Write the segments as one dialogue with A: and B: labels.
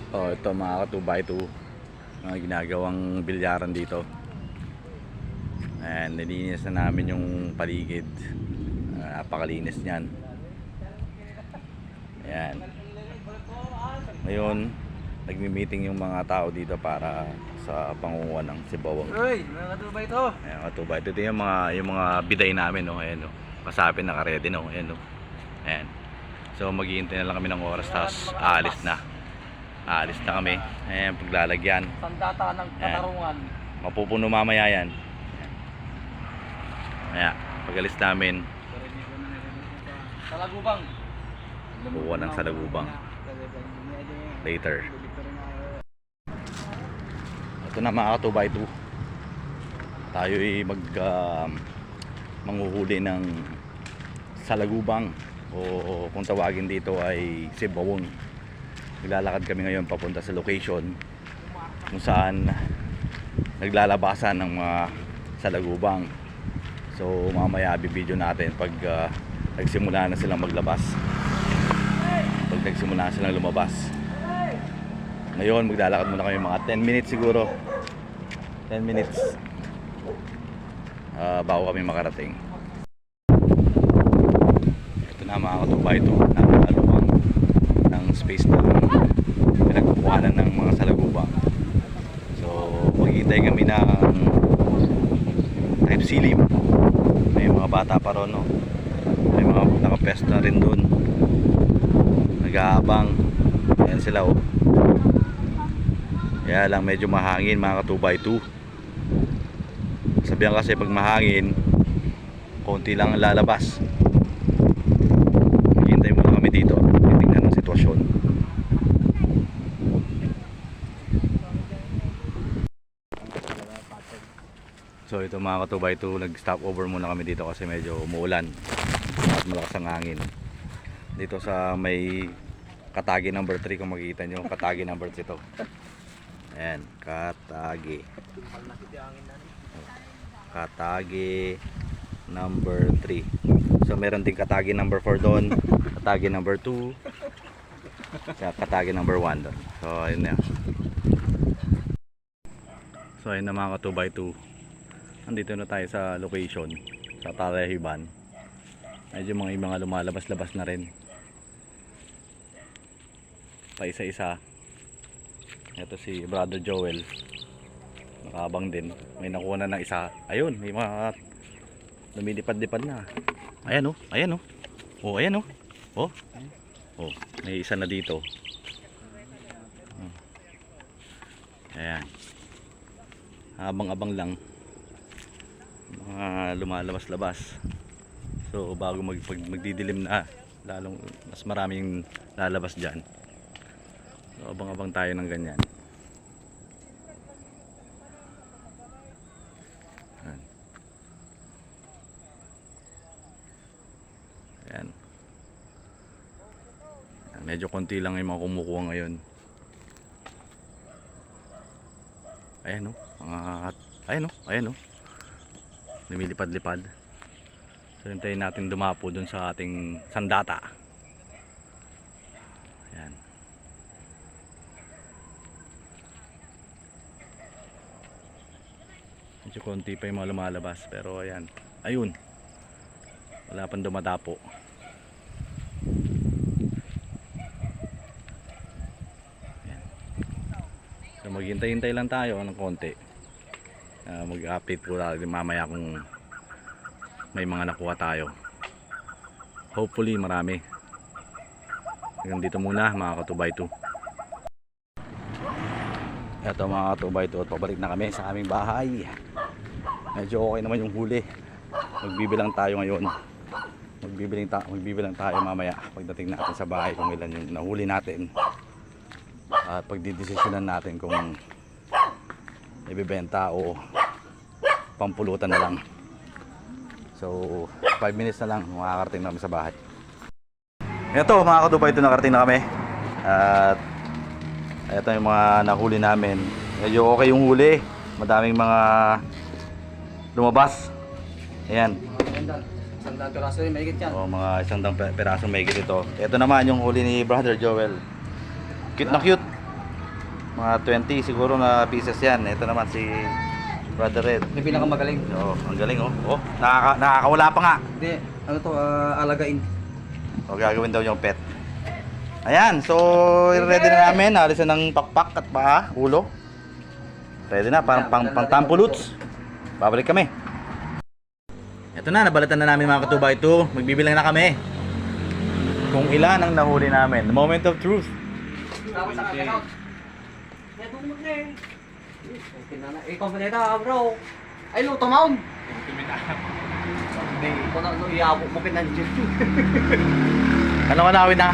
A: Oh, ito mga ka-2x2, mga ginagawang bilyaran dito. And nilinis na namin yung paligid. Napakalinis niyan. Ayan. Ngayon, nagmi-meeting yung mga tao dito para sa pangunguha ng sibawang.
B: Uy, mga ka-2x2.
A: Ayan, ka-2x2. Ito yung mga biday namin, no. Ayan, no. Pasapin, naka-ready, no. Ayan, no. Ayan. So maghihintay na lang kami ng oras, tapos aalis na. Aalis na kami. Ayan, paglalagyan.
B: Sandata ng katarungan.
A: Mapupuno mamaya yan. Ayan, pag-alis namin,
B: Salagubang.
A: kukuha ng salagubang. Later. Ito na mga ka-2x2. Tayo ay manghuhuli ng salagubang, o kung tawagin dito ay sibawang. Naglalakad kami ngayon papunta sa location kung saan naglalabasan ng mga salagubang. So mamaya bibidyo natin pag nagsimula na silang maglabas, pag nagsimula na silang lumabas. Ngayon maglalakad muna kami mga 10 minutes siguro, 10 minutes bago kami makarating. Ito na mga ka-2x2, nakakalubang ng space na pinagkukuhanan ng mga salagubang. So maghihintay kami ng type silim. May mga bata pa ron, no? May mga nakapesto na rin dun, nag-aabang. Ayan sila, oh. Kaya lang medyo mahangin mga ka-2x2. Sabihan kasi pag mahangin, konti lang ang lalabas. Hintay muna kami dito, titignan ng sitwasyon. So ito mga ka-2x2, nag-stop over muna kami dito kasi medyo umuulan at malakas ang hangin. Dito sa may Katagi number 3, kung makikita nyo, Katagi number 3 ito. Ayan, Katagi. Katagi number 3. So meron din Katagi number 4 doon, Katagi number 2, Katagi number 1 doon. So ayun na. So ayun na mga ka-2x2, nandito na tayo sa location, sa Talahiban. Medyo mga lumalabas-labas na rin, pa isa-isa. Ito si Brother Joel, nakabang din, may nakuha na ng isa. Ayun, may mga lumilipad-lipad na. Ayan, oh, ayan, oh. Oh, ayan, oh. Oh, oh, may isa na dito. Ayan, abang-abang lang mga lumalabas-labas. So bago magdidilim na, lalong mas maraming lalabas dyan. So abang-abang tayo ng ganyan. Ayan. Medyo konti lang yung mga kumukuha ngayon. Ayan, oh, ayan, oh, ayan, oh, lumilipad-lipad. So hintayin natin dumapo dun sa ating sandata. Ayan. Medyo konti pa yung mga lumalabas, pero ayan, ayun, wala pang dumadapo. Ayan. So maghintay-hintay lang tayo ng konti. Mag-update po tayo mamaya kung may mga nakuha tayo. Hopefully marami. Hanggang dito muna mga ka-2x2. Ito mga ka-2x2, at pabalik na kami sa aming bahay. Medyo okay naman yung huli. Magbibilang tayo ngayon. Magbibilang tayo mamaya pagdating natin sa bahay kung ilan yung nahuli natin. At pagdidesisyonan natin kung ibibenta o pampulutan na lang. So 5 minutes na lang makakarating namin sa bahay. Ito mga ka-2x2, nakarating na kami. At ito yung mga nahuli namin. Medyo okay yung huli. Madaming mga lumabas. Ayan.
B: Sandang piraso yun, mahigit yan.
A: O, mga 100 perasong mahigit ito. Ito naman yung huli ni Brother Joel. Cute na cute. Mga 20 siguro na pieces yan. Ito naman si Brother Red.
B: May pinakamagaling.
A: Oh, ang galing oh. Oh, nakakawala pa nga.
B: Hindi, ano to, alagain.
A: O gagawin daw yung pet. Ayan, so ready na namin. Alisan ng pakpak at paa, ulo. Ready na, pang tampuluts. Babalik kami. Ito na, nabalatan na namin mga katuba ito. Magbibilang na kami. Kung ilan ang nahuli namin. The moment of truth.
B: Tapos sa kakalaw. Kaya dumag na eh. Ikaw pa nita, bro. Ay, luto maun. Hindi, ikaw na iabok mo pinandiyan.
A: Ano ka nawin na?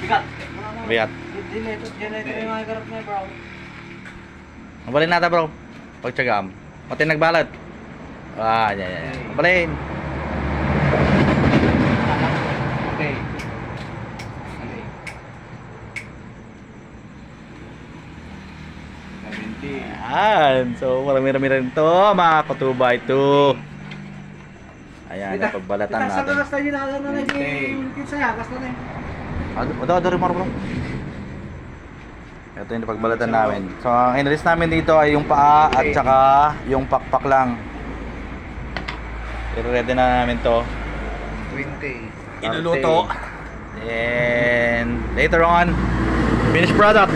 B: Bigat.
A: Bigat.
B: Generator yung mga garap na bro.
A: Mabalin nata bro. Pagtsagam. Pati nagbalat. Yan. Mabalin.
B: Okay.
A: Ayan. So marami-rami rin to mga katuba ito. Ayan, napagbalatan natin.
B: Kasta yun na yung saya, kasta na yun.
A: Ito rin bro. Ito yung napagbalatan namin. So ang inalis namin dito ay yung paa at saka yung pakpak lang. I-ready na namin to.
B: 20.
A: Iluluto. And later on, finished product.